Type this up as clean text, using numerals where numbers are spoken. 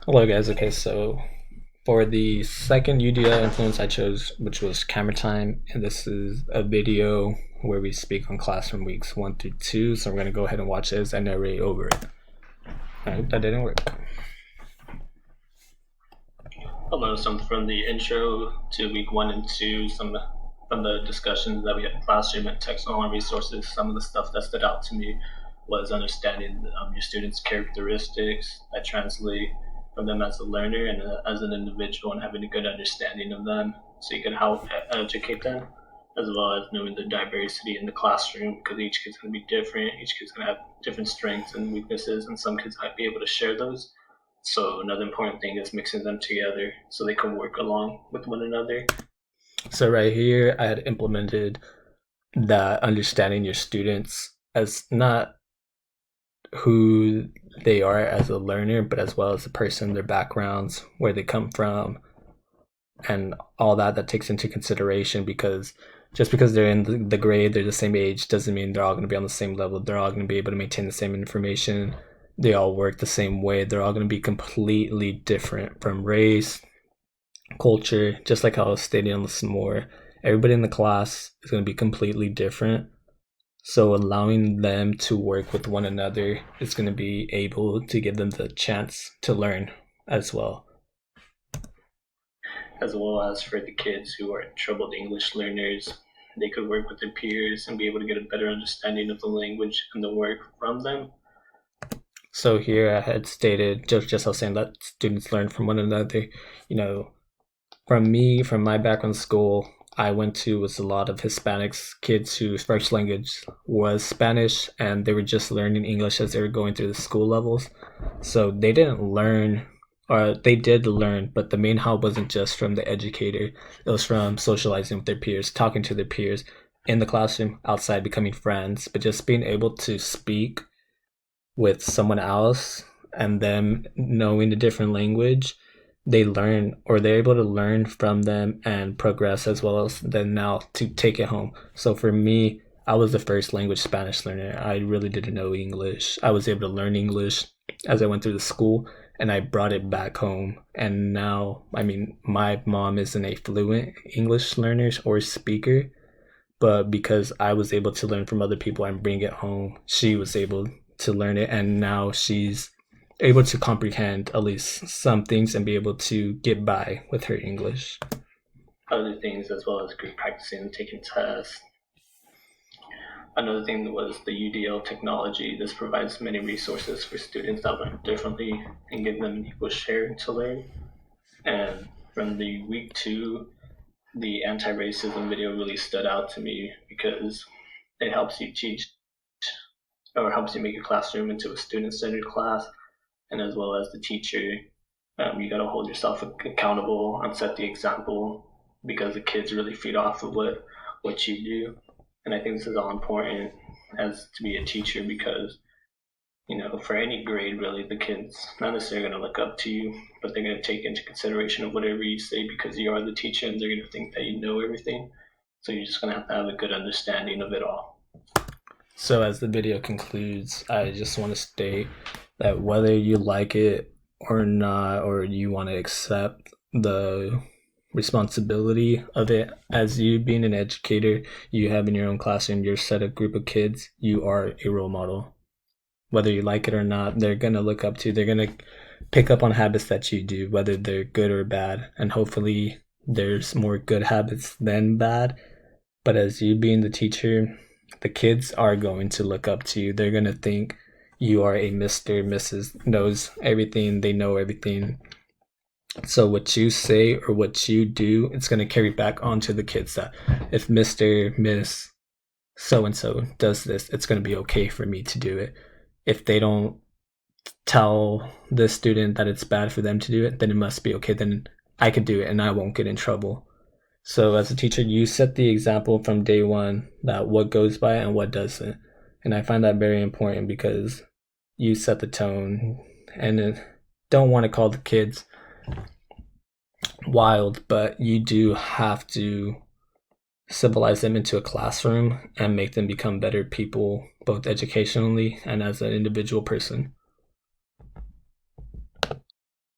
Hello, guys. Okay, so for the second UDL influence I chose, which was camera time, and this is a video where we speak on classroom weeks 1 through 2. So we're gonna go ahead and watch this and narrate over it. I hope that didn't work. Hello, some from the intro to week 1 and 2, some from the discussions that we had in classroom and technology resources. Some of the stuff that stood out to me was understanding your students' characteristics that translate from them as a learner and as an individual, and having a good understanding of them so you can help educate them, as well as knowing the diversity in the classroom, because each kid's going to be different. Each kid's going to have different strengths and weaknesses, and some kids might be able to share those. So another important thing is mixing them together so they can work along with one another. So right here, I had implemented that understanding your students as not who they are as a learner, but as well as the person, their backgrounds, where they come from, and all that takes into consideration, because just because they're in the grade, they're the same age, doesn't mean they're all going to be on the same level. They're all going to be able to maintain the same information. They all work the same way. They're all going to be completely different from race, culture, just like how I was stating on the more. Everybody in the class is going to be completely different. So allowing them to work with one another is going to be able to give them the chance to learn as well. As well as for the kids who are troubled English learners, they could work with their peers and be able to get a better understanding of the language and the work from them. So here I had stated, just I was saying, that students learn from one another. From me, from my background school, I went to was a lot of Hispanics, kids whose first language was Spanish, and they were just learning English as they were going through the school levels. So they didn't learn, or they did learn, but the main help wasn't just from the educator. It was from socializing with their peers, talking to their peers in the classroom, outside, becoming friends, but just being able to speak with someone else and them knowing a different language, they learn, or they're able to learn from them and progress, as well as then now to take it home. So for me, I was the first language Spanish learner. I really didn't know English. I was able to learn English as I went through the school, and I brought it back home. And now, my mom isn't a fluent English learner or speaker, but because I was able to learn from other people and bring it home, she was able to learn it, and now she's able to comprehend at least some things and be able to get by with her English. Other things, as well as group practicing and taking tests. Another thing was the UDL technology. This provides many resources for students that learn differently and give them an equal share to learn. And from the week 2, the anti-racism video really stood out to me because it helps you teach, or helps you make your classroom into a student-centered class, and as well as the teacher, you got to hold yourself accountable and set the example, because the kids really feed off of what you do. And I think this is all important as to be a teacher, because for any grade, really, the kids not necessarily going to look up to you, but they're going to take into consideration of whatever you say, because you are the teacher, and they're going to think that you know everything. So you're just going to have a good understanding of it all. So as the video concludes, I just want to state that whether you like it or not, or you want to accept the responsibility of it, as you being an educator, you have in your own classroom your set of group of kids, you are a role model. Whether you like it or not, they're going to look up to you. They're going to pick up on habits that you do, whether they're good or bad. And hopefully there's more good habits than bad. But as you being the teacher, the kids are going to look up to you. They're going to think you are a Mr. Mrs. knows everything. They know everything. So what you say or what you do, it's going to carry back onto the kids, that if Mr. Miss so-and-so does this, it's going to be okay for me to do it. If they don't tell the student that it's bad for them to do it, then it must be okay. Then I could do it and I won't get in trouble. So as a teacher, you set the example from day one, that what goes by and what doesn't. And I find that very important, because you set the tone, and don't want to call the kids wild, but you do have to civilize them into a classroom and make them become better people, both educationally and as an individual person.